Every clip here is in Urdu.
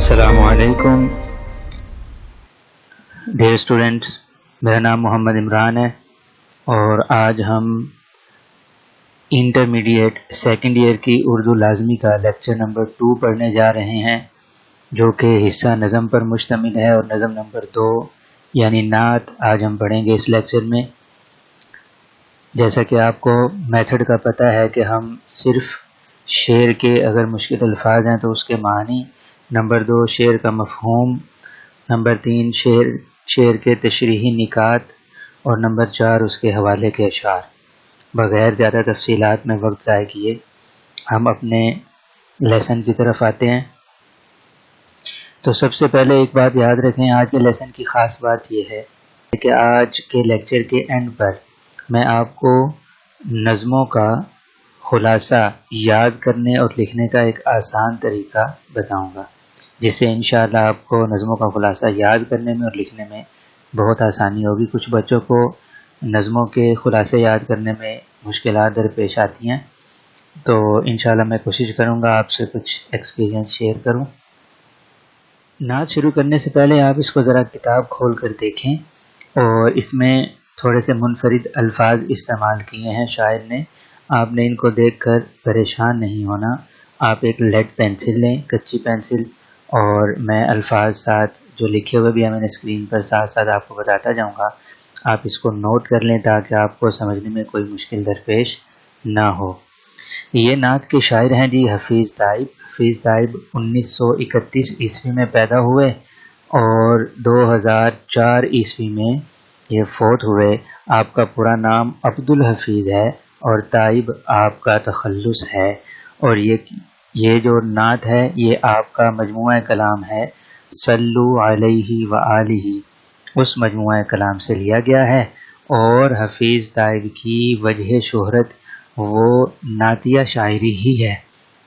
السلام علیکم ڈیئر اسٹوڈنٹس، میرا نام محمد عمران ہے اور آج ہم انٹرمیڈیٹ سیکنڈ ایئر کی اردو لازمی کا لیکچر نمبر 2 پڑھنے جا رہے ہیں، جو کہ حصہ نظم پر مشتمل ہے، اور نظم نمبر 2 یعنی نعت آج ہم پڑھیں گے اس لیکچر میں۔ جیسا کہ آپ کو میتھڈ کا پتہ ہے کہ ہم صرف شعر کے اگر مشکل الفاظ ہیں تو اس کے معنی، نمبر 2 شعر کا مفہوم، نمبر 3 شعر کے تشریحی نکات، اور نمبر 4 اس کے حوالے کے اشعار۔ بغیر زیادہ تفصیلات میں وقت ضائع کیے ہم اپنے لیسن کی طرف آتے ہیں۔ تو سب سے پہلے ایک بات یاد رکھیں، آج کے لیسن کی خاص بات یہ ہے کہ آج کے لیکچر کے اینڈ پر میں آپ کو نظموں کا خلاصہ یاد کرنے اور لکھنے کا ایک آسان طریقہ بتاؤں گا، جس سے انشاءاللہ آپ کو نظموں کا خلاصہ یاد کرنے میں اور لکھنے میں بہت آسانی ہوگی۔ کچھ بچوں کو نظموں کے خلاصے یاد کرنے میں مشکلات درپیش آتی ہیں، تو انشاءاللہ میں کوشش کروں گا آپ سے کچھ ایکسپیرینس شیئر کروں۔ نعت شروع کرنے سے پہلے آپ اس کو ذرا کتاب کھول کر دیکھیں، اور اس میں تھوڑے سے منفرد الفاظ استعمال کیے ہیں شاعر نے۔ آپ نے ان کو دیکھ کر پریشان نہیں ہونا، آپ ایک لیڈ پینسل لیں، کچی پینسل، اور میں الفاظ ساتھ جو لکھے ہوئے بھی ہیں میں نے اسکرین پر ساتھ ساتھ آپ کو بتاتا جاؤں گا، آپ اس کو نوٹ کر لیں تاکہ آپ کو سمجھنے میں کوئی مشکل درپیش نہ ہو۔ یہ نعت کے شاعر ہیں جی حفیظ طیب۔ حفیظ طیب 1931 عیسوی میں پیدا ہوئے اور 2004 عیسوی میں یہ فوت ہوئے۔ آپ کا پورا نام عبدالحفیظ ہے اور طیب آپ کا تخلص ہے، اور یہ جو نعت ہے یہ آپ کا مجموعہ کلام ہے صلو علیہ وآلہ، اس مجموعہ کلام سے لیا گیا ہے۔ اور حفیظ طیب کی وجہ شہرت وہ نعتیہ شاعری ہی ہے۔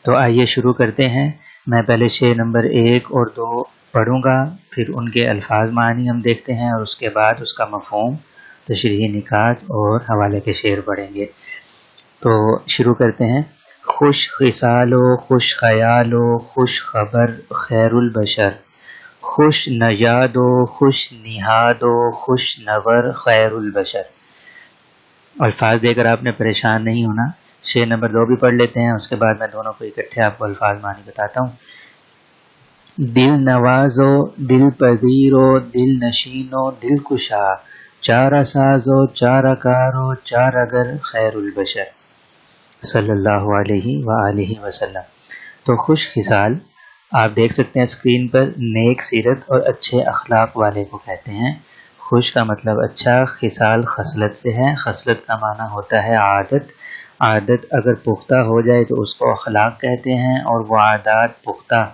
تو آئیے شروع کرتے ہیں۔ میں پہلے شعر نمبر 1 اور 2 پڑھوں گا، پھر ان کے الفاظ معنی ہم دیکھتے ہیں، اور اس کے بعد اس کا مفہوم، تشریحی نکات اور حوالے کے شعر پڑھیں گے۔ تو شروع کرتے ہیں۔ خوش خصال و خوش خیال و خوش خبر خیر البشر، خوش نژاد و خوش نہاد و خوش نور خیر البشر۔ الفاظ دے کر آپ نے پریشان نہیں ہونا۔ شعر نمبر 2 بھی پڑھ لیتے ہیں، اس کے بعد میں دونوں کو اکٹھے آپ کو الفاظ معنی بتاتا ہوں۔ دل نواز و دل پذیر و دل نشین و دل کشا، چارہ ساز و چارہ کار و چارہ گر خیر البشر، صلی اللہ علیہ وآلہ وسلم۔ تو خوش خصال آپ دیکھ سکتے ہیں اسکرین پر، نیک سیرت اور اچھے اخلاق والے کو کہتے ہیں۔ خوش کا مطلب اچھا، خصال خصلت سے ہے، خصلت کا معنی ہوتا ہے عادت۔ عادت اگر پختہ ہو جائے تو اس کو اخلاق کہتے ہیں، اور وہ عادات پختہ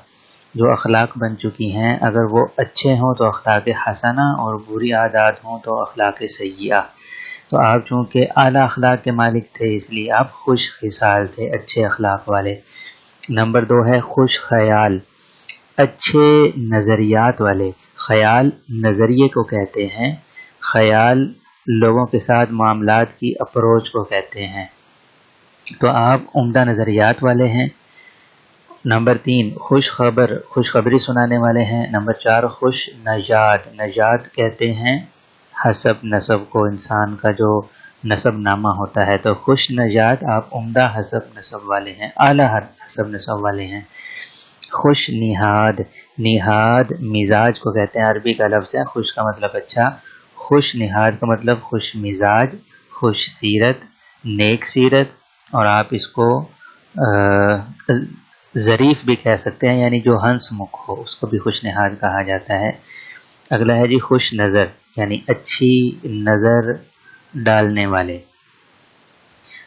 جو اخلاق بن چکی ہیں اگر وہ اچھے ہوں تو اخلاق حسنہ، اور بری عادات ہوں تو اخلاق سیئہ۔ تو آپ چونکہ اعلیٰ اخلاق کے مالک تھے اس لیے آپ خوش خصال تھے، اچھے اخلاق والے۔ نمبر 2 ہے خوش خیال، اچھے نظریات والے۔ خیال نظریے کو کہتے ہیں، خیال لوگوں کے ساتھ معاملات کی اپروچ کو کہتے ہیں۔ تو آپ عمدہ نظریات والے ہیں۔ نمبر 3 خوش خبر، خوشخبری سنانے والے ہیں۔ نمبر 4 خوش نژاد، نژاد کہتے ہیں حسب نسب کو، انسان کا جو نسب نامہ ہوتا ہے۔ تو خوش نژاد آپ عمدہ حسب نسب والے ہیں، اعلیٰ حسب نسب والے ہیں۔ خوش نہاد، نہاد مزاج کو کہتے ہیں، عربی کا لفظ ہے۔ خوش کا مطلب اچھا، خوش نہاد کا مطلب خوش مزاج، خوش سیرت، نیک سیرت، اور آپ اس کو ظریف بھی کہہ سکتے ہیں، یعنی جو ہنس مکھ ہو اس کو بھی خوش نہاد کہا جاتا ہے۔ اگلا ہے جی خوش نظر، یعنی اچھی نظر ڈالنے والے،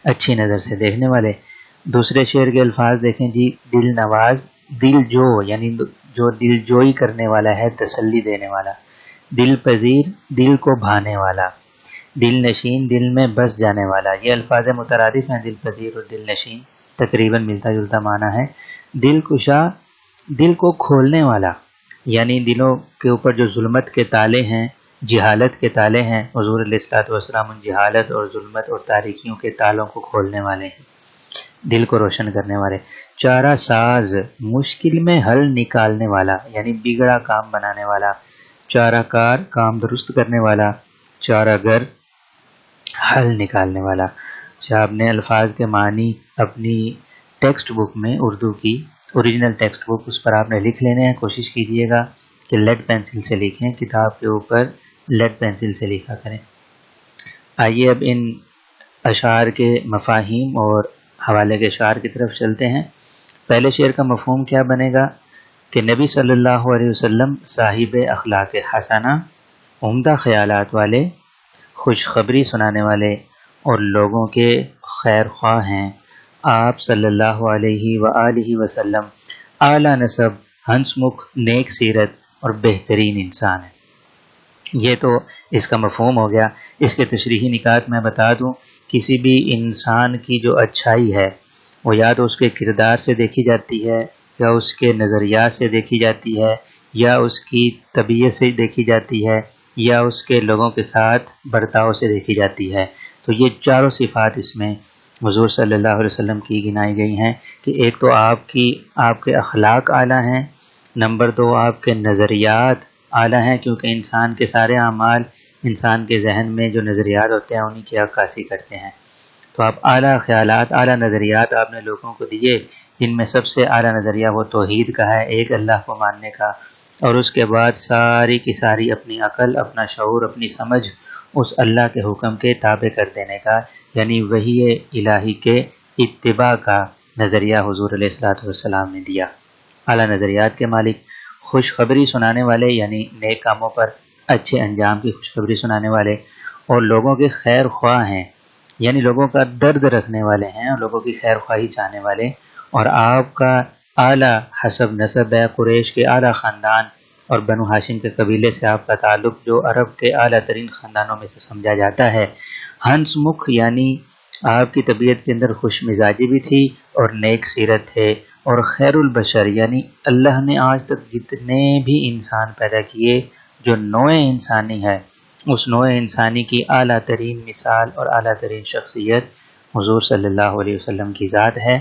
اچھی نظر سے دیکھنے والے۔ دوسرے شعر کے الفاظ دیکھیں جی۔ دل نواز، دل جو یعنی جو دل جوئی کرنے والا ہے، تسلی دینے والا۔ دل پذیر، دل کو بھانے والا۔ دل نشین، دل میں بس جانے والا۔ یہ الفاظ مترادف ہیں، دل پذیر اور دل نشین، تقریباً ملتا جلتا معنی ہے۔ دل کشا، دل کو کھولنے والا، یعنی دلوں کے اوپر جو ظلمت کے تالے ہیں، جہالت کے تالے ہیں، حضور علیہ الصلوۃ والسلام ان جہالت اور ظلمت اور تاریکیوں کے تالوں کو کھولنے والے ہیں۔ دل کو روشن کرنے والے. چارہ ساز مشکل میں حل نکالنے والا یعنی بگڑا کام بنانے والا. چارہ کار کام درست کرنے والا. چارہ گر حل نکالنے والا. آپ نے الفاظ کے معنی اپنی ٹیکسٹ بک میں اردو کی اوریجنل ٹیکسٹ بک اس پر آپ نے لکھ لینے ہیں. کوشش کیجئے گا کہ لیڈ پینسل سے لکھیں, کتاب کے اوپر لیڈ پینسل سے لکھا کریں. آئیے اب ان اشعار کے مفاہیم اور حوالے کے اشعار کی طرف چلتے ہیں. پہلے شعر کا مفہوم کیا بنے گا کہ نبی صلی اللہ علیہ وسلم صاحب اخلاق حسنہ, عمدہ خیالات والے, خوشخبری سنانے والے اور لوگوں کے خیر خواہ ہیں. آپ صلی اللہ علیہ وآلہ وسلم اعلیٰ نسب, ہنس مکھ, نیک سیرت اور بہترین انسان ہیں. یہ تو اس کا مفہوم ہو گیا. اس کے تشریحی نکات میں بتا دوں, کسی بھی انسان کی جو اچھائی ہے وہ یا تو اس کے کردار سے دیکھی جاتی ہے, یا اس کے نظریات سے دیکھی جاتی ہے, یا اس کی طبیعت سے دیکھی جاتی ہے, یا اس کے لوگوں کے ساتھ برتاؤ سے دیکھی جاتی ہے. تو یہ چاروں صفات اس میں حضور صلی اللہ علیہ وسلم کی گنائی گئی ہیں کہ ایک تو آپ کے اخلاق اعلیٰ ہیں, نمبر 2 آپ کے نظریات اعلیٰ ہیں, کیونکہ انسان کے سارے اعمال انسان کے ذہن میں جو نظریات ہوتے ہیں انہی کی عکاسی کرتے ہیں. تو آپ اعلیٰ خیالات, اعلیٰ نظریات آپ نے لوگوں کو دیے, جن میں سب سے اعلیٰ نظریہ وہ توحید کا ہے, ایک اللہ کو ماننے کا, اور اس کے بعد ساری کی ساری اپنی عقل, اپنا شعور, اپنی سمجھ اس اللہ کے حکم کے تابع کر دینے کا, یعنی وحی الہی کے اتباع کا نظریہ حضور علیہ الصلوۃ والسلام نے دیا. اعلیٰ نظریات کے مالک, خوشخبری سنانے والے یعنی نیک کاموں پر اچھے انجام کی خوشخبری سنانے والے, اور لوگوں کے خیر خواہ ہیں یعنی لوگوں کا درد رکھنے والے ہیں اور لوگوں کی خیر خواہی چاہنے والے. اور آپ کا اعلیٰ حسب نسب ہے, قریش کے اعلیٰ خاندان اور بنو ہاشم کے قبیلے سے آپ کا تعلق جو عرب کے اعلیٰ ترین خاندانوں میں سے سمجھا جاتا ہے. ہنس مکھ یعنی آپ کی طبیعت کے اندر خوش مزاجی بھی تھی اور نیک سیرت تھے, اور خیر البشر یعنی اللہ نے آج تک جتنے بھی انسان پیدا کیے جو نوع انسانی ہے اس نوع انسانی کی اعلیٰ ترین مثال اور اعلیٰ ترین شخصیت حضور صلی اللہ علیہ وسلم کی ذات ہے.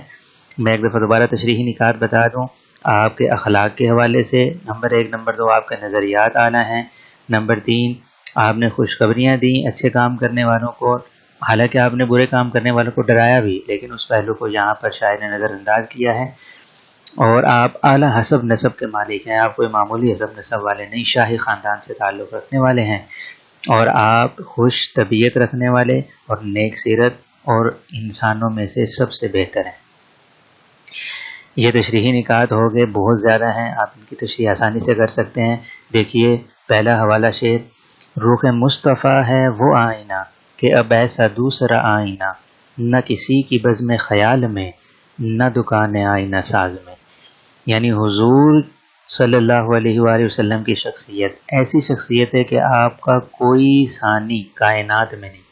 میں ایک دفعہ دوبارہ تشریحی نکات بتا دوں آپ کے اخلاق کے حوالے سے. نمبر 1, نمبر 2 آپ کے نظریات اعلیٰ ہیں, نمبر 3 آپ نے خوشخبریاں دیں اچھے کام کرنے والوں کو, حالانکہ آپ نے برے کام کرنے والوں کو ڈرایا بھی, لیکن اس پہلو کو یہاں پر شاعر نے نظر انداز کیا ہے. اور آپ اعلیٰ حسب نسب کے مالک ہیں, آپ کوئی معمولی حسب نسب والے نہیں, شاہی خاندان سے تعلق رکھنے والے ہیں, اور آپ خوش طبیعت رکھنے والے اور نیک سیرت اور انسانوں میں سے سب سے بہتر ہیں. یہ تشریحی نکات ہو گئے, بہت زیادہ ہیں, آپ ان کی تشریح آسانی سے کر سکتے ہیں. دیکھیے پہلا حوالہ شعر, رخ مصطفیٰ ہے وہ آئینہ کہ اب ایسا دوسرا آئینہ, نہ کسی کی بزم خیال میں نہ دکان آئینہ ساز میں. یعنی حضور صلی اللہ علیہ وآلہ وسلم کی شخصیت ایسی شخصیت ہے کہ آپ کا کوئی ثانی کائنات میں نہیں.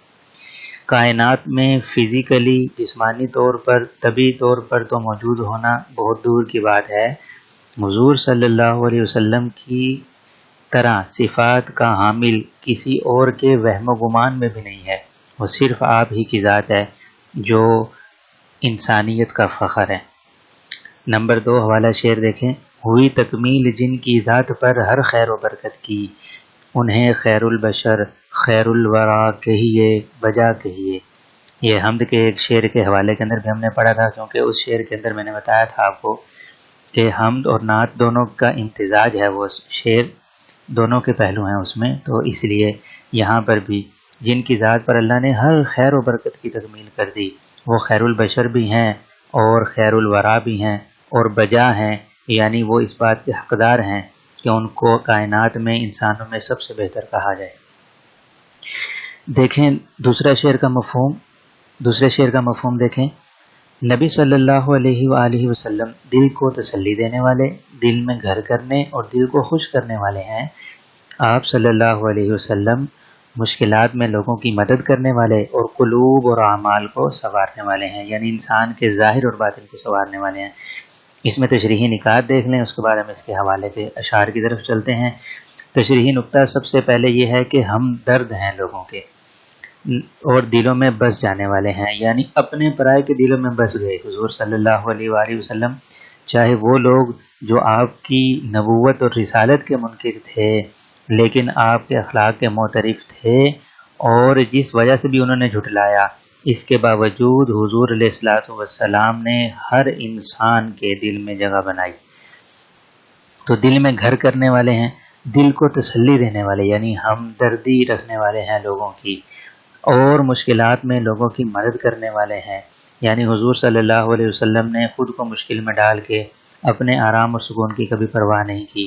کائنات میں فزیکلی جسمانی طور پر طبعی طور پر تو موجود ہونا بہت دور کی بات ہے, حضور صلی اللہ علیہ وسلم کی طرح صفات کا حامل کسی اور کے وہم و گمان میں بھی نہیں ہے. وہ صرف آپ ہی کی ذات ہے جو انسانیت کا فخر ہے. نمبر 2 حوالہ شعر دیکھیں, ہوئی تکمیل جن کی ذات پر ہر خیر و برکت کی, انہیں خیر البشر خیر الورا کہیے بجا کہیے. یہ حمد کے ایک شعر کے حوالے کے اندر بھی ہم نے پڑھا تھا, کیونکہ اس شعر کے اندر میں نے بتایا تھا آپ کو کہ حمد اور نعت دونوں کا امتزاج ہے, وہ شعر دونوں کے پہلو ہیں اس میں, تو اس لیے یہاں پر بھی جن کی ذات پر اللہ نے ہر خیر و برکت کی تکمیل کر دی, وہ خیر البشر بھی ہیں اور خیر الورا بھی ہیں اور بجا ہیں, یعنی وہ اس بات کے حقدار ہیں کہ ان کو کائنات میں انسانوں میں سب سے بہتر کہا جائے. دیکھیں دوسرے شعر کا مفہوم دیکھیں, نبی صلی اللہ علیہ وآلہ وسلم دل کو تسلی دینے والے, دل میں گھر کرنے اور دل کو خوش کرنے والے ہیں. آپ صلی اللہ علیہ وسلم مشکلات میں لوگوں کی مدد کرنے والے اور قلوب اور اعمال کو سنوارنے والے ہیں, یعنی انسان کے ظاہر اور باطن کو سنوارنے والے ہیں. اس میں تشریحی نکات دیکھ لیں, اس کے بعد ہم اس کے حوالے کے اشعار کی طرف چلتے ہیں. تشریحی نقطہ سب سے پہلے یہ ہے کہ ہم درد ہیں لوگوں کے, اور دلوں میں بس جانے والے ہیں، یعنی اپنے پرائے کے دلوں میں بس گئے حضور صلی اللہ علیہ وآلہ وسلم، چاہے وہ لوگ جو آپ کی نبوت اور رسالت کے منکر تھے لیکن آپ کے اخلاق کے معترف تھے، اور جس وجہ سے بھی انہوں نے جھٹلایا، اس کے باوجود حضور علیہ الصلوۃ والسلام نے ہر انسان کے دل میں جگہ بنائی۔ تو دل میں گھر کرنے والے ہیں، دل کو تسلی دینے والے، یعنی ہمدردی رکھنے والے ہیں لوگوں کی، اور مشکلات میں لوگوں کی مدد کرنے والے ہیں، یعنی حضور صلی اللہ علیہ وسلم نے خود کو مشکل میں ڈال کے اپنے آرام اور سکون کی کبھی پرواہ نہیں کی،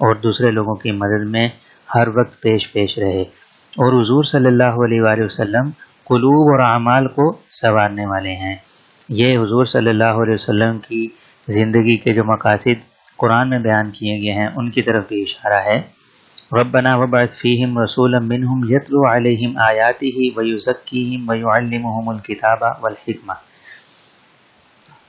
اور دوسرے لوگوں کی مدد میں ہر وقت پیش رہے۔ اور حضور صلی اللہ علیہ وآلہ وسلم قلوب اور اعمال کو سنوارنے والے ہیں۔ یہ حضور صلی اللہ علیہ وسلم کی زندگی کے جو مقاصد قرآن میں بیان کیے گئے ہیں ان کی طرف بھی اشارہ ہے۔ ربنا وابعث فیہم رسولا منہم یتلو علیہم آیاتہ ویزکیہم ویعلمہم الکتاب والحکمہ،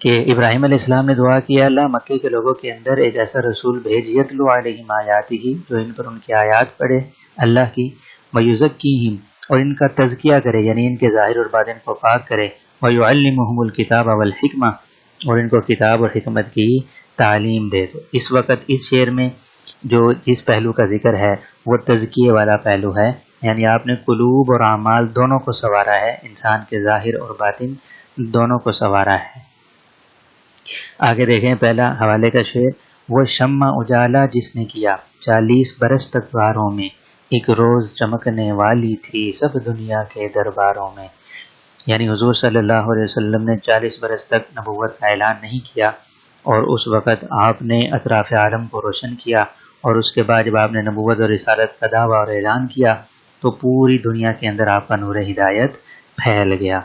کہ ابراہیم علیہ السلام نے دعا کیا، اللہ مکے کے لوگوں کے اندر ایک ایسا رسول بھیج، یتلو علیہم آیاتہ، جو ان پر ان کی آیات پڑھے اللہ کی، ویزکیہم، اور ان کا تزکیہ کرے، یعنی ان کے ظاہر اور باطن کو پاک کرے، ویعلمہم الکتاب والحکمہ، اور ان کو کتاب اور حکمت کی تعلیم دے۔ تو اس وقت اس شعر میں جو جس پہلو کا ذکر ہے وہ تزکیے والا پہلو ہے، یعنی آپ نے قلوب اور اعمال دونوں کو سنوارا ہے، انسان کے ظاہر اور باطن دونوں کو سنوارا ہے۔ آگے دیکھیں پہلا حوالے کا شعر، وہ شمع اجالا جس نے کیا 40 برس تک باروں میں، ایک روز چمکنے والی تھی سب دنیا کے درباروں میں، یعنی حضور صلی اللہ علیہ وسلم نے 40 برس تک نبوت کا اعلان نہیں کیا، اور اس وقت آپ نے اطراف عالم کو روشن کیا، اور اس کے بعد جب آپ نے نبوت اور رسالت کا دعویٰ اور اعلان کیا تو پوری دنیا کے اندر آپ کا نور ہدایت پھیل گیا۔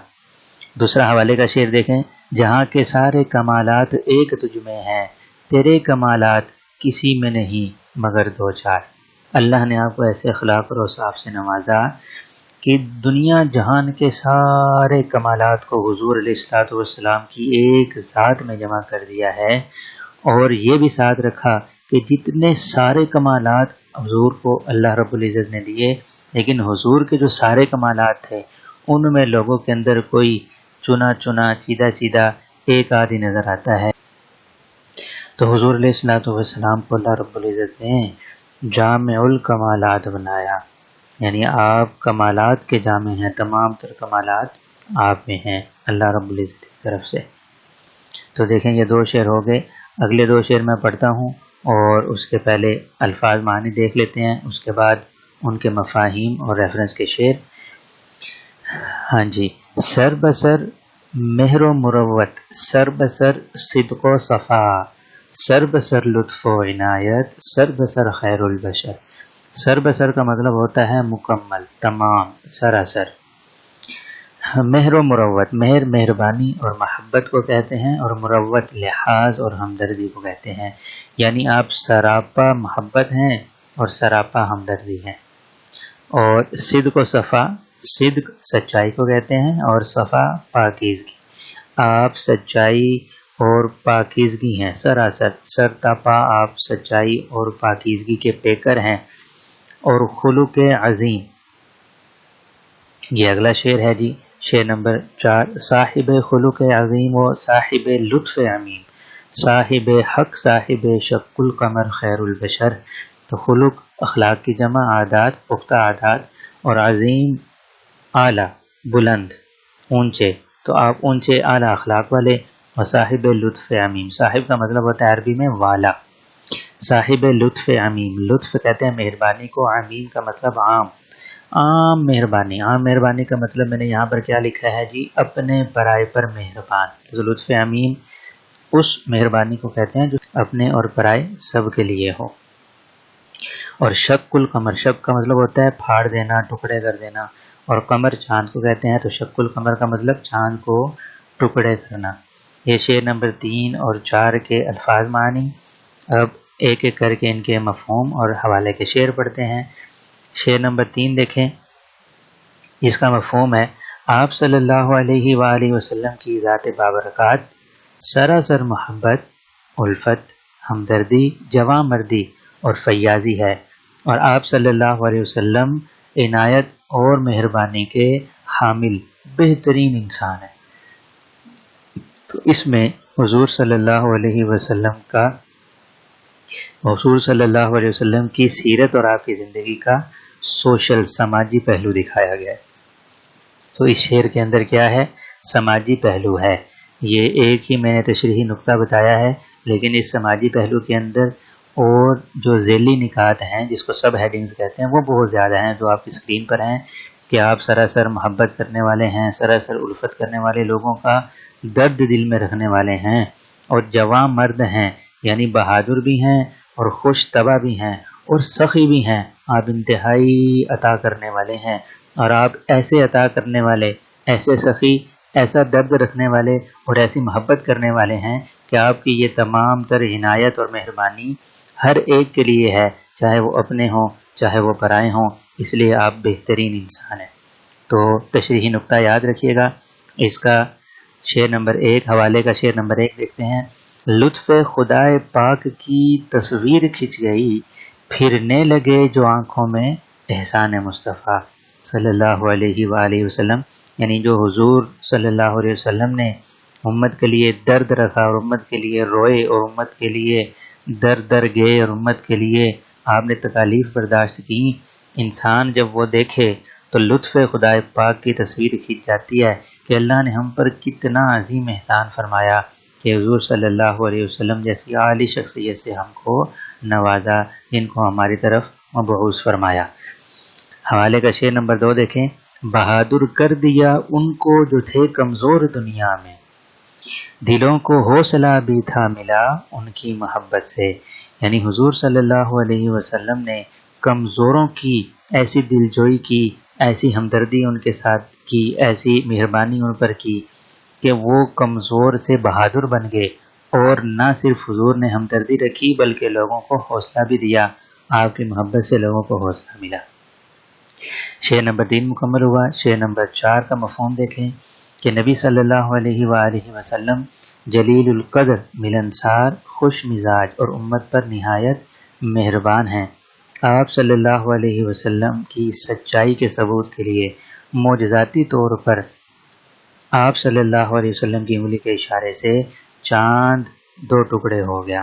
دوسرا حوالے کا شعر دیکھیں، جہاں کے سارے کمالات ایک تجھ میں ہیں، تیرے کمالات کسی میں نہیں مگر دو چار۔ اللہ نے آپ کو ایسے اخلاق اور اوصاف سے نوازا کہ دنیا جہان کے سارے کمالات کو حضور علیہ الصلوۃ والسلام کی ایک ذات میں جمع کر دیا ہے، اور یہ بھی ساتھ رکھا کہ جتنے سارے کمالات حضور کو اللہ رب العزت نے دیے، لیکن حضور کے جو سارے کمالات تھے ان میں لوگوں کے اندر کوئی چنا چیدہ ایک آدھی نظر آتا ہے۔ تو حضور علیہ الصلوۃ والسلام کو اللہ رب العزت نے جامع الکمالات بنایا، یعنی آپ کمالات کے جامع ہیں، تمام تر کمالات آپ میں ہیں اللہ رب العزت کی طرف سے۔ تو دیکھیں یہ 2 شعر ہو گئے، اگلے 2 شعر میں پڑھتا ہوں اور اس کے پہلے الفاظ معنی دیکھ لیتے ہیں، اس کے بعد ان کے مفاہیم اور ریفرنس کے شعر۔ ہاں جی، سر بسر مہر و مروت، سر بسر صدق و صفا، سر بسر لطف و عنایت، سر بسر خیر البشر۔ سر بسر کا مطلب ہوتا ہے مکمل، تمام، سراسر۔ مہر و مروت، مہر مہربانی اور محبت کو کہتے ہیں، اور مروت لحاظ اور ہمدردی کو کہتے ہیں، یعنی آپ سراپا محبت ہیں اور سراپا ہمدردی ہیں۔ اور صدق و صفا، صدق سچائی کو کہتے ہیں اور صفا پاکیزگی، آپ سچائی اور پاکیزگی ہیں، سراسر سرتاپا آپ سچائی اور پاکیزگی کے پیکر ہیں۔ اور خلق عظیم، یہ اگلا شعر ہے جی، شعر نمبر 4، صاحب خلق عظیم و صاحب لطف عمیم، صاحب حق صاحب شق القمر خیر البشر۔ تو خلق اخلاق کی جمع، عادات پختہ عادات، اور عظیم اعلیٰ بلند اونچے، تو آپ اونچے اعلیٰ اخلاق والے، اور صاحب لطف عمیم، صاحب کا مطلب ہوتا ہے عربی میں والا، صاحب لطف عمیم، لطف کہتے ہیں مہربانی کو، عمیم کا مطلب عام مہربانی، عام مہربانی کا مطلب میں نے یہاں پر کیا لکھا ہے جی، اپنے برائے پر مہربان۔ تو لطف عمیم اس مہربانی کو کہتے ہیں جو اپنے اور برائے سب کے لیے ہو۔ اور شق القمر، شق کا مطلب ہوتا ہے پھاڑ دینا، ٹکڑے کر دینا، اور قمر چاند کو کہتے ہیں، تو شق القمر کا مطلب چاند کو ٹکڑے کرنا۔ یہ شعر نمبر 3 اور 4 کے الفاظ معنی، اب ایک ایک کر کے ان کے مفہوم اور حوالے کے شعر پڑھتے ہیں۔ شعر نمبر 3 دیکھیں، اس کا مفہوم ہے، آپ صلی اللہ علیہ وآلہ وسلم کی ذات بابرکات سراسر محبت، الفت، ہمدردی، جواں مردی اور فیاضی ہے، اور آپ صلی اللہ علیہ وسلم عنایت اور مہربانی کے حامل بہترین انسان ہے۔ تو اس میں حضور صلی اللہ علیہ وسلم کی سیرت اور آپ کی زندگی کا سوشل سماجی پہلو دکھایا گیا ہے۔ تو اس شعر کے اندر کیا ہے؟ سماجی پہلو ہے۔ یہ ایک ہی میں نے تشریحی نقطہ بتایا ہے، لیکن اس سماجی پہلو کے اندر اور جو ذیلی نکات ہیں جس کو سب ہیڈنگز کہتے ہیں وہ بہت زیادہ ہیں، جو آپ کی اسکرین پر ہیں، کہ آپ سراسر محبت کرنے والے ہیں، سراسر الفت کرنے والے لوگوں کا درد دل میں رکھنے والے ہیں، اور جواں مرد ہیں، یعنی بہادر بھی ہیں اور خوش طبع بھی ہیں اور سخی بھی ہیں۔ آپ انتہائی عطا کرنے والے ہیں، اور آپ ایسے عطا کرنے والے، ایسے سخی، ایسا درد رکھنے والے اور ایسی محبت کرنے والے ہیں کہ آپ کی یہ تمام تر عنایت اور مہربانی ہر ایک کے لیے ہے، چاہے وہ اپنے ہوں چاہے وہ پرائے ہوں، اس لیے آپ بہترین انسان ہیں۔ تو تشریحی نقطہ یاد رکھیے گا۔ اس کا شعر نمبر 1، حوالے کا شعر نمبر 1 دیکھتے ہیں۔ لطف خدائے پاک کی تصویر کھنچ گئی، پھرنے لگے جو آنکھوں میں احسان مصطفیٰ صلی اللہ علیہ وآلہ وسلم، یعنی جو حضور صلی اللہ علیہ وسلم نے امت کے لیے درد رکھا اور امت کے لیے روئے اور امت کے لیے در گئے اور امت کے لیے آپ نے تکالیف برداشت کی، انسان جب وہ دیکھے تو لطف خدائے پاک کی تصویر کھینچ جاتی ہے کہ اللہ نے ہم پر کتنا عظیم احسان فرمایا کہ حضور صلی اللہ علیہ وسلم جیسی عالی شخصیت سے ہم کو نوازا، جن کو ہماری طرف مبعوث فرمایا۔ حوالے کا شعر نمبر 2 دیکھیں۔ بہادر کر دیا ان کو جو تھے کمزور دنیا میں، دلوں کو حوصلہ بھی تھا ملا ان کی محبت سے، یعنی حضور صلی اللہ علیہ وسلم نے کمزوروں کی ایسی دلجوئی کی، ایسی ہمدردی ان کے ساتھ کی، ایسی مہربانی ان پر کی کہ وہ کمزور سے بہادر بن گئے، اور نہ صرف حضور نے ہمدردی رکھی بلکہ لوگوں کو حوصلہ بھی دیا، آپ کی محبت سے لوگوں کو حوصلہ ملا۔ شعر نمبر 3 مکمل ہوا۔ شعر نمبر 4 کا مفہوم دیکھیں کہ نبی صلی اللہ علیہ وآلہ وسلم جلیل القدر، ملنسار، خوش مزاج اور امت پر نہایت مہربان ہیں۔ آپ صلی اللہ علیہ وسلم کی سچائی کے ثبوت کے لیے معجزاتی طور پر آپ صلی اللہ علیہ وسلم کی انگلی کے اشارے سے چاند 2 ٹکڑے ہو گیا،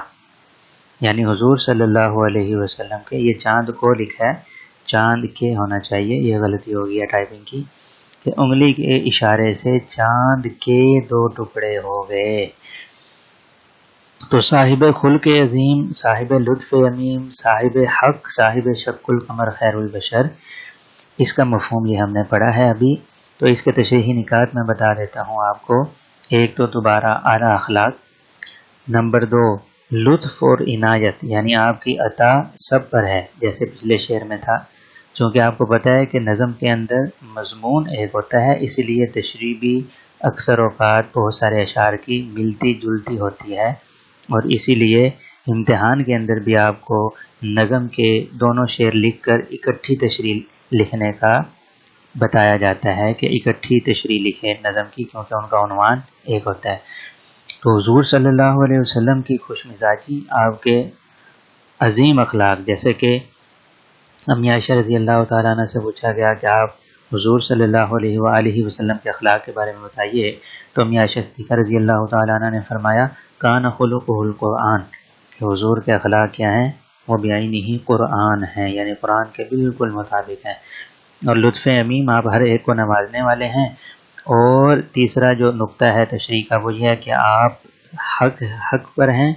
یعنی حضور صلی اللہ علیہ وسلم کے، یہ چاند کو لکھا ہے، چاند کے ہونا چاہیے، یہ غلطی ہو گئی ہے ٹائپنگ کی، کہ انگلی کے اشارے سے چاند کے 2 ٹکڑے ہو گئے۔ تو صاحب خلق عظیم، صاحب لطف عمیم، صاحب حق، صاحب شق القمر، خیر البشر، اس کا مفہوم یہ ہم نے پڑھا ہے ابھی۔ تو اس کے تشریحی نکات میں بتا دیتا ہوں آپ کو۔ ایک تو دوبارہ اعلیٰ اخلاق، نمبر 2 لطف اور عنایت، یعنی آپ کی عطا سب پر ہے، جیسے پچھلے شعر میں تھا۔ چونکہ آپ کو پتہ ہے کہ نظم کے اندر مضمون ایک ہوتا ہے، اسی لیے تشریح بھی اکثر اوقات بہت سارے اشعار کی ملتی جلتی ہوتی ہے، اور اسی لیے امتحان کے اندر بھی آپ کو نظم کے دونوں شعر لکھ کر اکٹھی تشریح لکھنے کا بتایا جاتا ہے کہ اکٹھی تشریح لکھیں نظم کی، کیونکہ ان کا عنوان ایک ہوتا ہے۔ تو حضور صلی اللہ علیہ وسلم کی خوش مزاجی، آپ کے عظیم اخلاق، جیسے کہ امی عائشہ رضی اللہ تعالیٰ عنہ سے پوچھا گیا کہ آپ حضور صلی اللہ علیہ وآلہ وسلم کے اخلاق کے بارے میں بتائیے، تو امی عائشہ صدیقہ رضی اللہ تعالیٰ عنہ نے فرمایا کان خلقہ القرآن، کہ حضور کے اخلاق کیا ہیں؟ وہ بعینہ قرآن ہیں، یعنی قرآن کے بالکل مطابق ہیں۔ اور لطف عمیم، آپ ہر ایک کو نوازنے والے ہیں۔ اور تیسرا جو نقطہ ہے تشریح کا وہ یہ ہے کہ آپ حق پر ہیں،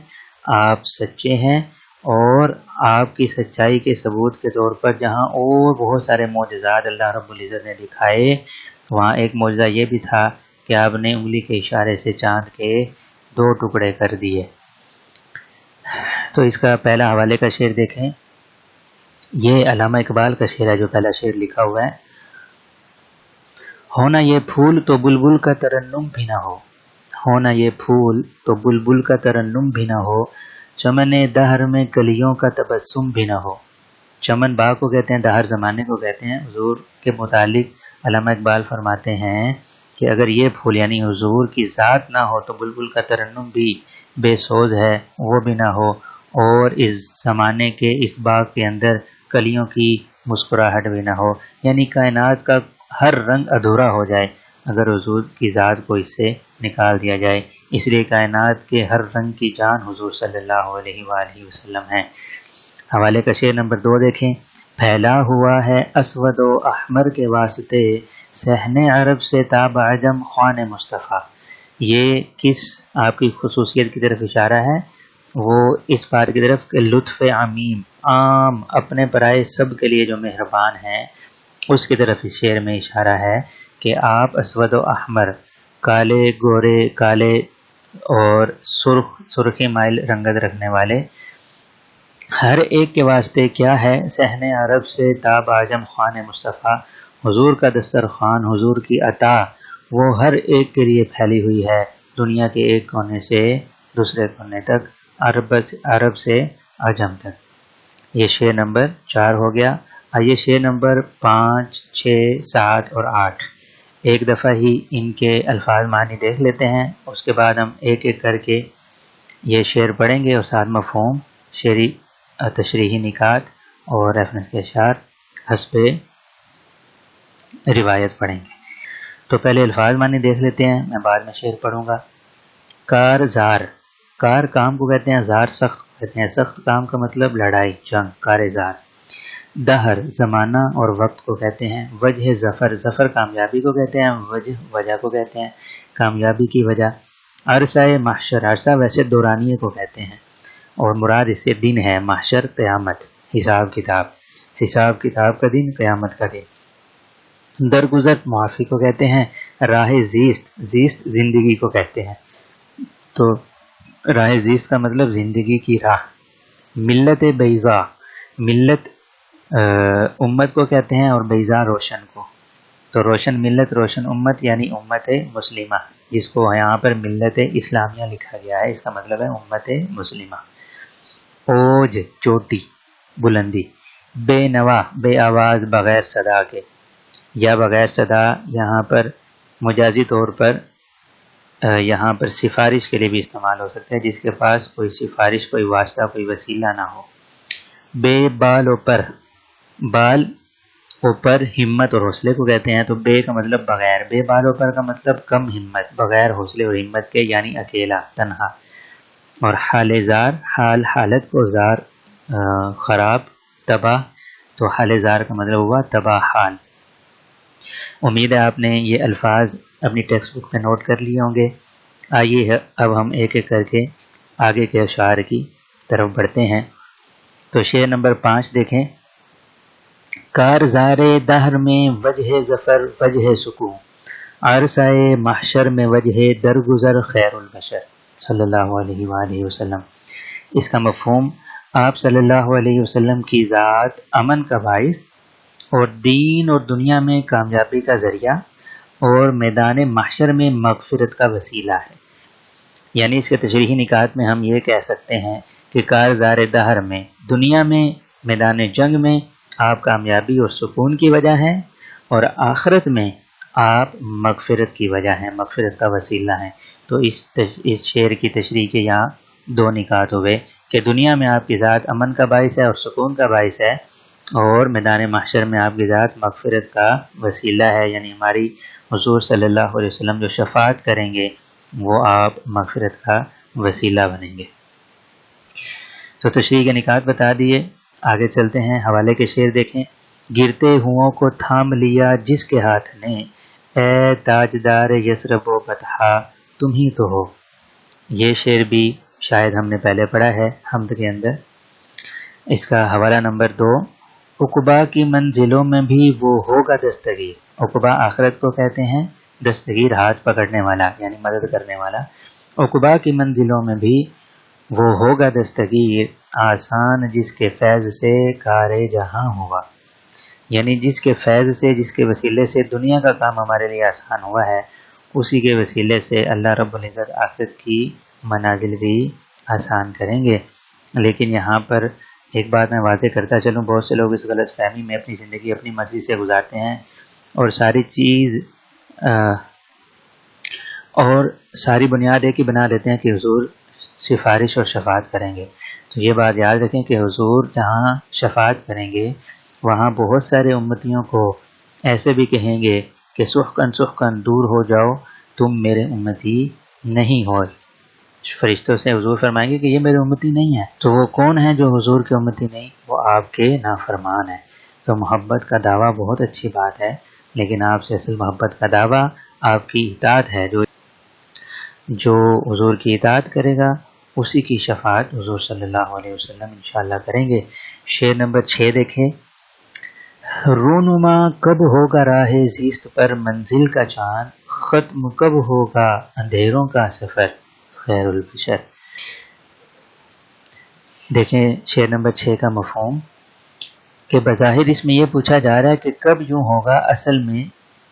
آپ سچے ہیں، اور آپ کی سچائی کے ثبوت کے طور پر جہاں اور بہت سارے معجزات اللہ رب العزت نے دکھائے، وہاں ایک معجزہ یہ بھی تھا کہ آپ نے انگلی کے اشارے سے چاند کے 2 ٹکڑے کر دیے۔ تو اس کا پہلا حوالے کا شعر دیکھیں، یہ علامہ اقبال کا شعر ہے جو پہلا شعر لکھا ہوا ہے۔ ہونا یہ پھول تو بلبل کا ترنم بھی نہ ہو، ہونا یہ پھول تو بلبل کا ترنم بھی نہ ہو، چمن دہر میں کلیوں کا تبسم بھی نہ ہو۔ چمن باغ کو کہتے ہیں، دہر زمانے کو کہتے ہیں۔ حضور کے متعلق علامہ اقبال فرماتے ہیں کہ اگر یہ پھول یعنی حضور کی ذات نہ ہو تو بلبل کا ترنم بھی بے سوز ہے، وہ بھی نہ ہو، اور اس زمانے کے اس باغ کے اندر کلیوں کی مسکراہٹ بھی نہ ہو، یعنی کائنات کا ہر رنگ ادھورا ہو جائے اگر حضور کی ذات کو اس سے نکال دیا جائے، اس لیے کائنات کے ہر رنگ کی جان حضور صلی اللہ علیہ وآلہ وسلم ہیں۔ حوالے کا شعر نمبر 2 دیکھیں۔ پھیلا ہوا ہے اسود و احمر کے واسطے، صحن عرب سے تاب عجم خوان مصطفیٰ۔ یہ کس آپ کی خصوصیت کی طرف اشارہ ہے؟ وہ اس بات کی طرف کہ لطف عمیم، عام، اپنے برائے سب کے لیے جو مہربان ہیں، اس کی طرف اس شعر میں اشارہ ہے کہ آپ اسود و احمر، کالے گورے کالے اور سرخی مائل رنگت رکھنے والے، ہر ایک کے واسطے کیا ہے؟ صحن عرب سے تاب عجم خوان مصطفیٰ، حضور کا دسترخوان، حضور کی عطا وہ ہر ایک کے لیے پھیلی ہوئی ہے، دنیا کے ایک کونے سے دوسرے کونے تک، عرب سے عجم تک۔ یہ شعر نمبر 4 ہو گیا۔ آئیے شعر نمبر 5، 6، 7 اور 8 ایک دفعہ ہی ان کے الفاظ معنی دیکھ لیتے ہیں، اس کے بعد ہم ایک ایک کر کے یہ شعر پڑھیں گے اور ساتھ مفہوم، شعری تشریحی نکات اور ریفرنس کے اشعار حسب روایت پڑھیں گے۔ تو پہلے الفاظ معنی دیکھ لیتے ہیں، میں بعد میں شعر پڑھوں گا۔ کار زار، کار کام کو کہتے ہیں، زار سخت کو کہتے ہیں، سخت کام کا مطلب لڑائی، جنگ، کار زار۔ دہر زمانہ اور وقت کو کہتے ہیں۔ وجہ ظفر، ظفر کامیابی کو کہتے ہیں، وجہ کو کہتے ہیں کامیابی کی وجہ۔ عرصہ محشر، عرصہ ویسے دورانیے کو کہتے ہیں اور مراد اس سے دن ہے، محشر قیامت، حساب کتاب کا دن، قیامت کا دن۔ درگزر معافی کو کہتے ہیں۔ راہ زیست، زیست زندگی کو کہتے ہیں، تو راہ زیست کا مطلب زندگی کی راہ۔ ملت بیضا، ملت امت کو کہتے ہیں اور بیضا روشن کو، تو روشن ملت روشن امت یعنی امت مسلمہ، جس کو یہاں پر ملت اسلامیہ لکھا گیا ہے، اس کا مطلب ہے امت مسلمہ۔ اوج چوٹی، بلندی۔ بے نوا، بے آواز، بغیر صدا کے، یا بغیر صدا یہاں پر مجازی طور پر یہاں پر سفارش کے لیے بھی استعمال ہو سکتا ہے، جس کے پاس کوئی سفارش، کوئی واسطہ، کوئی وسیلہ نہ ہو۔ بے بال و پر، بال اوپر ہمت اور حوصلے کو کہتے ہیں، تو بے کا مطلب بغیر، بے بال و پر کا مطلب کم ہمت، بغیر حوصلے اور ہمت کے، یعنی اکیلا، تنہا۔ اور حال زار، حال حالت کو، زار خراب، تباہ، تو حال زار کا مطلب ہوا تباہ حال۔ امید ہے آپ نے یہ الفاظ اپنی ٹیکسٹ بک میں نوٹ کر لیے ہوں گے۔ آئیے اب ہم ایک ایک کر کے آگے کے اشعار کی طرف بڑھتے ہیں۔ تو شعر نمبر 5 دیکھیں۔ کارزار دہر میں وجہ ظفر وجہ سکون، عرصہ محشر میں وجہ درگزر خیر البشر صلی اللہ علیہ وآلہ وسلم۔ اس کا مفہوم، آپ صلی اللہ علیہ وسلم کی ذات امن کا باعث اور دین اور دنیا میں کامیابی کا ذریعہ اور میدان محشر میں مغفرت کا وسیلہ ہے۔ یعنی اس کے تشریحی نکات میں ہم یہ کہہ سکتے ہیں کہ کارزار دہر میں، دنیا میں، میدان جنگ میں آپ کامیابی اور سکون کی وجہ ہیں، اور آخرت میں آپ مغفرت کی وجہ ہیں، مغفرت کا وسیلہ ہیں۔ تو اس شعر کی تشریح کے یہاں 2 نکات ہوئے کہ دنیا میں آپ کی ذات امن کا باعث ہے اور سکون کا باعث ہے، اور میدان محشر میں آپ کی ذات مغفرت کا وسیلہ ہے، یعنی ہماری حضور صلی اللہ علیہ وسلم جو شفاعت کریں گے وہ آپ مغفرت کا وسیلہ بنیں گے۔ تو تشریح کے نکات بتا دیے، آگے چلتے ہیں، حوالے کے شعر دیکھیں۔ گرتے ہوں کو تھام لیا جس کے ہاتھ نے، اے تاجدار یثرب و بطحا تم ہی تو ہو۔ یہ شعر بھی شاید ہم نے پہلے پڑھا ہے حمد کے اندر۔ اس کا حوالہ نمبر 2۔ عقبا کی منزلوں میں بھی وہ ہوگا دستگیر، عقبا آخرت کو کہتے ہیں، دستگیر ہاتھ پکڑنے والا یعنی مدد کرنے والا۔ عقبا کی منزلوں میں بھی وہ ہوگا دستگیر، آسان جس کے فیض سے کار جہاں ہوا، یعنی جس کے فیض سے، جس کے وسیلے سے دنیا کا کام ہمارے لیے آسان ہوا ہے، اسی کے وسیلے سے اللہ رب العزت آخرت کی منازل بھی آسان کریں گے۔ لیکن یہاں پر ایک بات میں واضح کرتا چلوں، بہت سے لوگ اس غلط فہمی میں اپنی زندگی اپنی مرضی سے گزارتے ہیں اور ساری بنیاد ایک ہی بنا دیتے ہیں کہ حضور سفارش اور شفاعت کریں گے۔ تو یہ بات یاد رکھیں کہ حضور جہاں شفاعت کریں گے وہاں بہت سارے امتیوں کو ایسے بھی کہیں گے کہ سحقن سحقن دور ہو جاؤ، تم میرے امتی نہیں ہو۔ فرشتوں سے حضور فرمائیں گے کہ یہ میرے امتی نہیں ہے۔ تو وہ کون ہیں جو حضور کے امتی نہیں؟ وہ آپ کے نافرمان ہیں۔ تو محبت کا دعویٰ بہت اچھی بات ہے، لیکن آپ سے اصل محبت کا دعویٰ آپ کی اطاعت ہے۔ جو حضور کی اطاعت کرے گا اسی کی شفاعت حضور صلی اللہ علیہ وسلم انشاءاللہ کریں گے۔ شعر نمبر 6 دیکھیں۔ رونما کب ہوگا راہ زیست پر منزل کا چاند، ختم کب ہوگا اندھیروں کا سفر خیر البشر۔ دیکھیں شعر نمبر 6 کا مفہوم کہ بظاہر اس میں یہ پوچھا جا رہا ہے کہ کب یوں ہوگا، اصل میں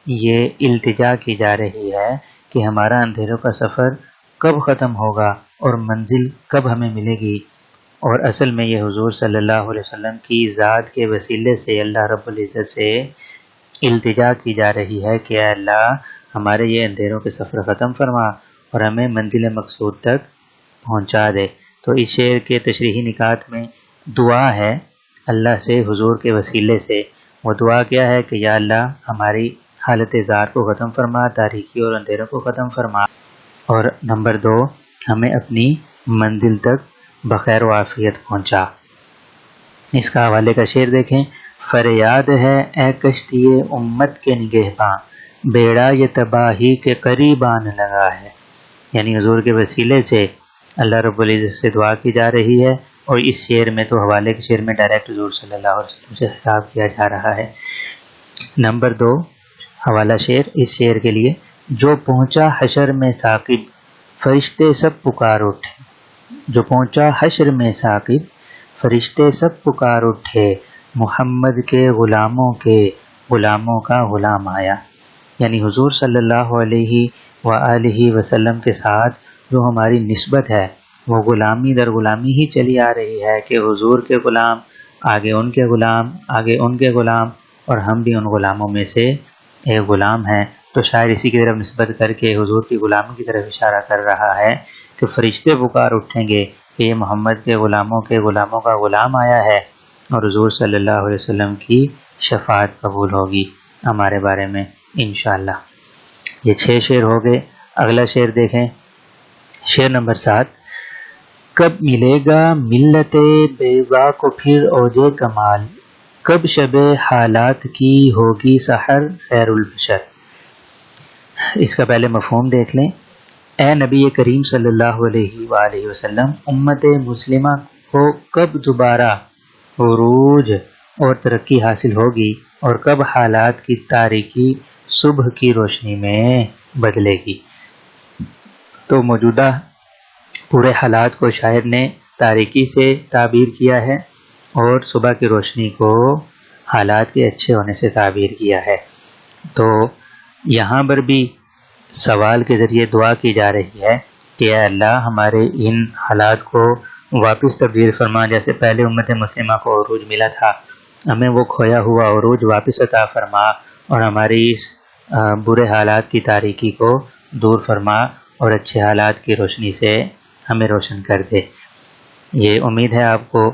یہ التجا کی جا رہی ہے کہ ہمارا اندھیروں کا سفر کب ختم ہوگا اور منزل کب ہمیں ملے گی۔ اور اصل میں یہ حضور صلی اللہ علیہ وسلم کی ذات کے وسیلے سے اللہ رب العزت سے التجا کی جا رہی ہے کہ اے اللہ ہمارے یہ اندھیروں کے سفر ختم فرما اور ہمیں منزل مقصود تک پہنچا دے۔ تو اس شعر کے تشریحی نکات میں دعا ہے اللہ سے حضور کے وسیلے سے۔ وہ دعا کیا ہے کہ یا اللہ ہماری حالت زار کو ختم فرما، تاریکی اور اندھیروں کو ختم فرما، اور نمبر 2 ہمیں اپنی منزل تک بخیر و عافیت پہنچا۔ اس کا حوالے کا شعر دیکھیں۔ فریاد ہے اے کشتی امت کے نگہباں، بیڑا یہ تباہی کے قریب آنے لگا ہے۔ یعنی حضور کے وسیلے سے اللہ رب العزت سے دعا کی جا رہی ہے، اور اس شعر میں تو حوالے کے شعر میں ڈائریکٹ حضور صلی اللہ علیہ وسلم سے خطاب کیا جا رہا ہے۔ نمبر 2 حوالہ شعر اس شعر کے لیے۔ جو پہنچا حشر میں ثاقب فرشتے سب پکار اٹھے، جو پہنچا حشر میں ثاقب فرشتے سب پکار اٹھے، محمد کے غلاموں کا غلام آیا۔ یعنی حضور صلی اللہ علیہ وآلہ وسلم کے ساتھ جو ہماری نسبت ہے وہ غلامی در غلامی ہی چلی آ رہی ہے کہ حضور کے غلام آگے ان کے غلام آگے ان کے غلام، اور ہم بھی ان غلاموں میں سے ایک غلام ہیں۔ تو شاید اسی کی طرف نسبت کر کے حضور کی غلامی کی طرف اشارہ کر رہا ہے کہ فرشتے پکار اٹھیں گے کہ یہ محمد کے غلاموں کا غلام آیا ہے، اور حضور صلی اللہ علیہ وسلم کی شفاعت قبول ہوگی ہمارے بارے میں انشاءاللہ۔ یہ 6 شعر ہو گئے۔ اگلا شعر دیکھیں، شعر نمبر 7۔ کب ملے گا ملت بیضا کو پھر اوج کمال، کب شب حالات کی ہوگی سحر خیر البشر۔ اس کا پہلے مفہوم دیکھ لیں۔ اے نبی کریم صلی اللہ علیہ وآلہ وسلم، امت مسلمہ کو کب دوبارہ عروج اور ترقی حاصل ہوگی، اور کب حالات کی تاریکی صبح کی روشنی میں بدلے گی۔ تو موجودہ پورے حالات کو شاعر نے تاریکی سے تعبیر کیا ہے، اور صبح کی روشنی کو حالات کے اچھے ہونے سے تعبیر کیا ہے۔ تو یہاں پر بھی سوال کے ذریعے دعا کی جا رہی ہے کہ اے اللہ ہمارے ان حالات کو واپس تبدیل فرما، جیسے پہلے امت مسلمہ کو عروج ملا تھا، ہمیں وہ کھویا ہوا عروج واپس عطا فرما، اور ہماری اس برے حالات کی تاریکی کو دور فرما، اور اچھے حالات کی روشنی سے ہمیں روشن کر دے۔ یہ امید ہے آپ کو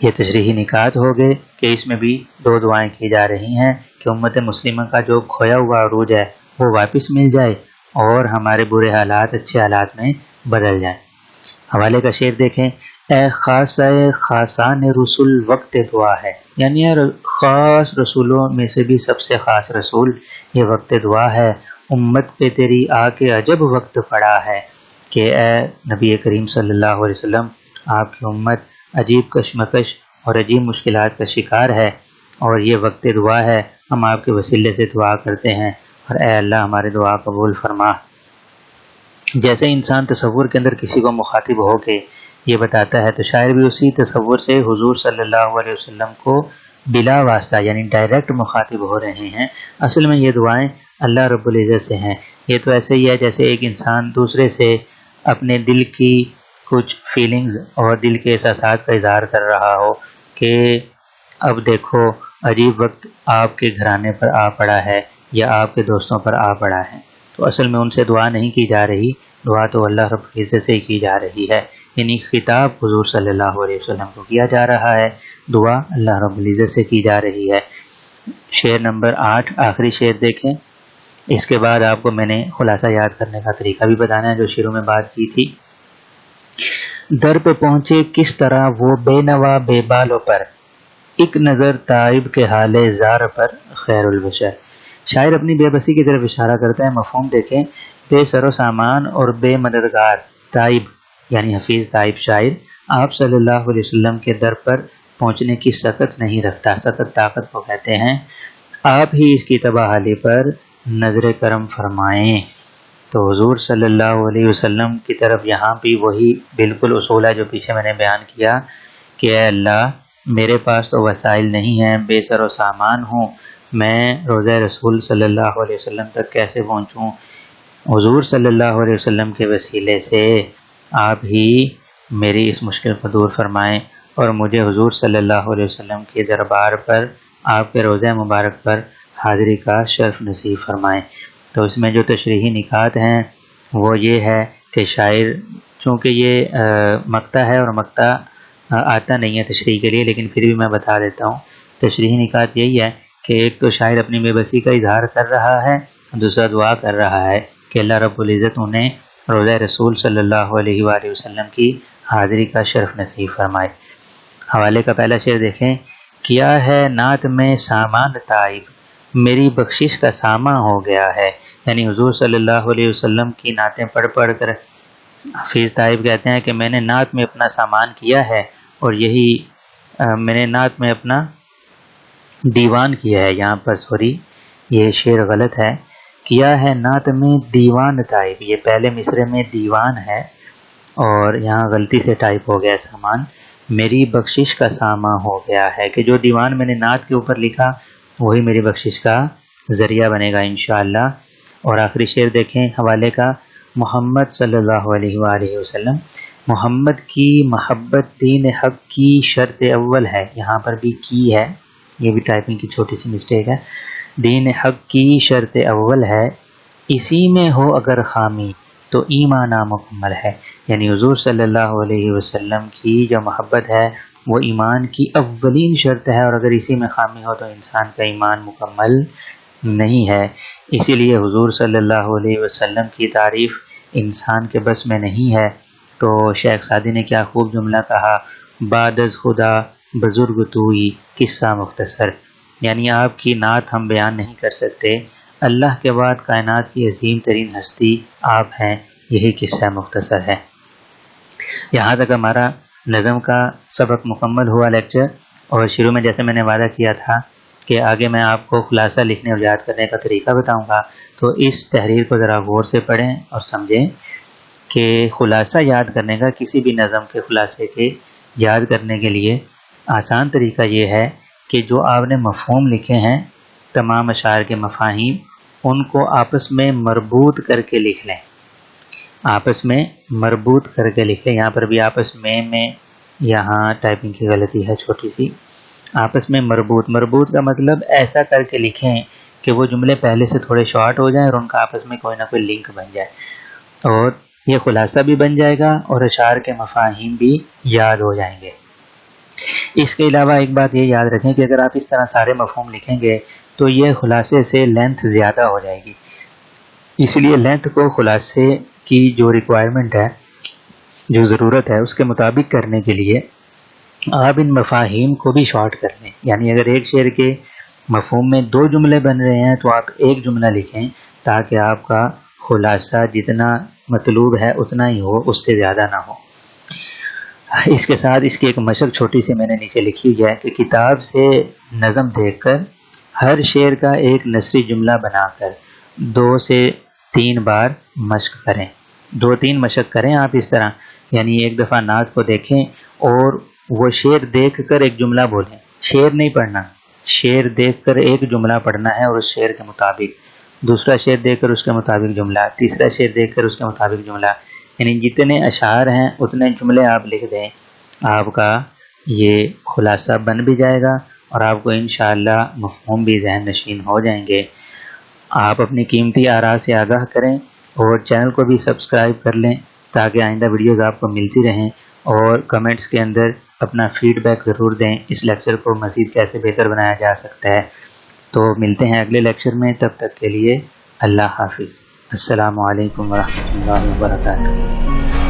یہ تشریحی نکات ہو گئے کہ اس میں بھی 2 دعائیں کی جا رہی ہیں کہ امت مسلمہ کا جو کھویا ہوا عروج ہے وہ واپس مل جائے، اور ہمارے برے حالات اچھے حالات میں بدل جائیں۔ حوالے کا شعر دیکھیں۔ اے خاصان رسول وقت دعا ہے، یعنی خاص رسولوں میں سے بھی سب سے خاص رسول یہ وقت دعا ہے۔ امت پہ تیری آ کے عجب وقت پڑا ہے کہ اے نبی کریم صلی اللہ علیہ وسلم آپ کی امت عجیب کشمکش اور عجیب مشکلات کا شکار ہے، اور یہ وقت دعا ہے، ہم آپ کے وسیلے سے دعا کرتے ہیں، اور اے اللہ ہمارے دعا قبول فرما۔ جیسے انسان تصور کے اندر کسی کو مخاطب ہو کے یہ بتاتا ہے، تو شاعر بھی اسی تصور سے حضور صلی اللہ علیہ وسلم کو بلا واسطہ یعنی ڈائریکٹ مخاطب ہو رہے ہیں۔ اصل میں یہ دعائیں اللہ رب العزت سے ہیں۔ یہ تو ایسے ہی ہے جیسے ایک انسان دوسرے سے اپنے دل کی کچھ فیلنگز اور دل کے احساسات کا اظہار کر رہا ہو کہ اب دیکھو عجیب وقت آپ کے گھرانے پر آ پڑا ہے یا آپ کے دوستوں پر آ پڑا ہے۔ تو اصل میں ان سے دعا نہیں کی جا رہی، دعا تو اللہ رب العزت سے ہی کی جا رہی ہے، یعنی خطاب حضور صلی اللہ علیہ وسلم کو کیا جا رہا ہے، دعا اللہ رب العزت سے کی جا رہی ہے۔ شعر نمبر 8 آخری شعر دیکھیں. اس کے بعد آپ کو میں نے خلاصہ یاد کرنے کا طریقہ بھی بتانا ہے جو شروع میں بات کی تھی. در پہ پہنچے کس طرح وہ بے نوا بے بالوں پر، ایک نظر تائب کے حال زار پر خیر البشر. شاعر اپنی بے بسی کی طرف اشارہ کرتا ہے. مفہوم دیکھیں، بے سر و سامان اور بے مددگار تائب یعنی حفیظ تائب شاعر آپ صلی اللہ علیہ وسلم کے در پر پہنچنے کی سخت نہیں رکھتا. سخت طاقت کو کہتے ہیں. آپ ہی اس کی تباہی پر نظر کرم فرمائیں. تو حضور صلی اللہ علیہ وسلم کی طرف یہاں بھی وہی بالکل اصول ہے جو پیچھے میں نے بیان کیا کہ اے اللہ میرے پاس تو وسائل نہیں ہیں، بے سر و سامان ہوں، میں روضہ رسول صلی اللہ علیہ وسلم تک کیسے پہنچوں؟ حضور صلی اللہ علیہ وسلم کے وسیلے سے آپ ہی میری اس مشکل کو دور فرمائیں اور مجھے حضور صلی اللہ علیہ وسلم کے دربار پر آپ کے روضہ مبارک پر حاضری کا شرف نصیب فرمائیں. تو اس میں جو تشریحی نکات ہیں وہ یہ ہے کہ شاعر چونکہ یہ مقطع ہے اور مقطع آتا نہیں ہے تشریح کے لیے، لیکن پھر بھی میں بتا دیتا ہوں. تشریحی نکات یہی ہے کہ ایک تو شاعر اپنی بے بسی کا اظہار کر رہا ہے، دوسرا دعا کر رہا ہے کہ اللہ رب العزت انہیں روضہ رسول صلی اللہ علیہ وآلہ وسلم کی حاضری کا شرف نصیب فرمائے. حوالے کا پہلا شعر دیکھیں. کیا ہے نعت میں سامان تائب، میری بخشش کا سامان ہو گیا ہے. یعنی حضور صلی اللہ علیہ وسلم کی نعتیں پڑھ پڑھ کر حفیظ تائب کہتے ہیں کہ میں نے نعت میں اپنا سامان کیا ہے اور یہی میں نے نعت میں اپنا دیوان کیا ہے. یہاں پر سوری یہ شعر غلط ہے. کیا ہے نعت میں دیوان تائب، یہ پہلے مصرے میں دیوان ہے اور یہاں غلطی سے ٹائپ ہو گیا سامان. میری بخشش کا سامان ہو گیا ہے کہ جو دیوان میں نے نعت کے اوپر لکھا وہی میری بخشش کا ذریعہ بنے گا انشاءاللہ. اور آخری شعر دیکھیں حوالے کا. محمد صلی اللہ علیہ وآلہ وسلم، محمد کی محبت دین حق کی شرط اول ہے. یہاں پر بھی کی ہے، یہ بھی ٹائپنگ کی چھوٹی سی مسٹیک ہے. دین حق کی شرط اول ہے، اسی میں ہو اگر خامی تو ایمان نامکمل ہے. یعنی حضور صلی اللہ علیہ وسلم کی جو محبت ہے وہ ایمان کی اولین شرط ہے، اور اگر اسی میں خامی ہو تو انسان کا ایمان مکمل نہیں ہے. اسی لیے حضور صلی اللہ علیہ وسلم کی تعریف انسان کے بس میں نہیں ہے. تو شیخ سعدی نے کیا خوب جملہ کہا، بعد از خدا بزرگ توئی قصہ مختصر. یعنی آپ کی نعت ہم بیان نہیں کر سکتے، اللہ کے بعد کائنات کی عظیم ترین ہستی آپ ہیں، یہی قصہ مختصر ہے. یہاں تک ہمارا نظم کا سبق مکمل ہوا لیکچر. اور شروع میں جیسے میں نے وعدہ کیا تھا کہ آگے میں آپ کو خلاصہ لکھنے اور یاد کرنے کا طریقہ بتاؤں گا، تو اس تحریر کو ذرا غور سے پڑھیں اور سمجھیں کہ خلاصہ یاد کرنے کا، کسی بھی نظم کے خلاصے کے یاد کرنے کے لیے آسان طریقہ یہ ہے کہ جو آپ نے مفہوم لکھے ہیں تمام اشعار کے مفاہیم ان کو آپس میں مربوط کر کے لکھ لیں. آپس میں مربوط کر کے لکھ لیں. یہاں پر بھی آپس میں یہاں ٹائپنگ کی غلطی ہے چھوٹی سی. آپس میں مربوط کا مطلب ایسا کر کے لکھیں کہ وہ جملے پہلے سے تھوڑے شارٹ ہو جائیں اور ان کا آپس میں کوئی نہ کوئی لنک بن جائے، اور یہ خلاصہ بھی بن جائے گا اور اشعار کے مفاہیم بھی یاد ہو جائیں گے. اس کے علاوہ ایک بات یہ یاد رکھیں کہ اگر آپ اس طرح سارے مفہوم لکھیں گے تو یہ خلاصے سے لینتھ زیادہ ہو جائے گی. اس لیے لینتھ کو خلاصے کی جو ریکوائرمنٹ ہے، جو ضرورت ہے، اس کے مطابق کرنے کے لیے آپ ان مفاہیم کو بھی شارٹ کر لیں. یعنی اگر ایک شعر کے مفہوم میں 2 جملے بن رہے ہیں تو آپ ایک جملہ لکھیں تاکہ آپ کا خلاصہ جتنا مطلوب ہے اتنا ہی ہو، اس سے زیادہ نہ ہو. اس کے ساتھ اس کی ایک مشق چھوٹی سی میں نے نیچے لکھی ہوئی ہے کہ کتاب سے نظم دیکھ کر ہر شعر کا ایک نثری جملہ بنا کر 2 سے 3 بار مشق کریں. 2-3 مشق کریں آپ اس طرح. یعنی ایک دفعہ نعت کو دیکھیں اور وہ شعر دیکھ کر ایک جملہ بولیں. شعر نہیں پڑھنا، شعر دیکھ کر ایک جملہ پڑھنا ہے اور اس شعر کے مطابق. دوسرا شعر دیکھ کر اس کے مطابق جملہ، تیسرا شعر دیکھ کر اس کے مطابق جملہ. یعنی جتنے اشعار ہیں اتنے جملے آپ لکھ دیں، آپ کا یہ خلاصہ بن بھی جائے گا اور آپ کو انشاءاللہ مفہوم بھی ذہن نشین ہو جائیں گے. آپ اپنی قیمتی آراء سے آگاہ کریں اور چینل کو بھی سبسکرائب کر لیں تاکہ آئندہ ویڈیوز آپ کو ملتی رہیں، اور کمنٹس کے اندر اپنا فیڈ بیک ضرور دیں اس لیکچر کو مزید کیسے بہتر بنایا جا سکتا ہے. تو ملتے ہیں اگلے لیکچر میں، تب تک کے لیے اللہ حافظ۔ السلام علیکم ورحمۃ اللہ وبرکاتہ۔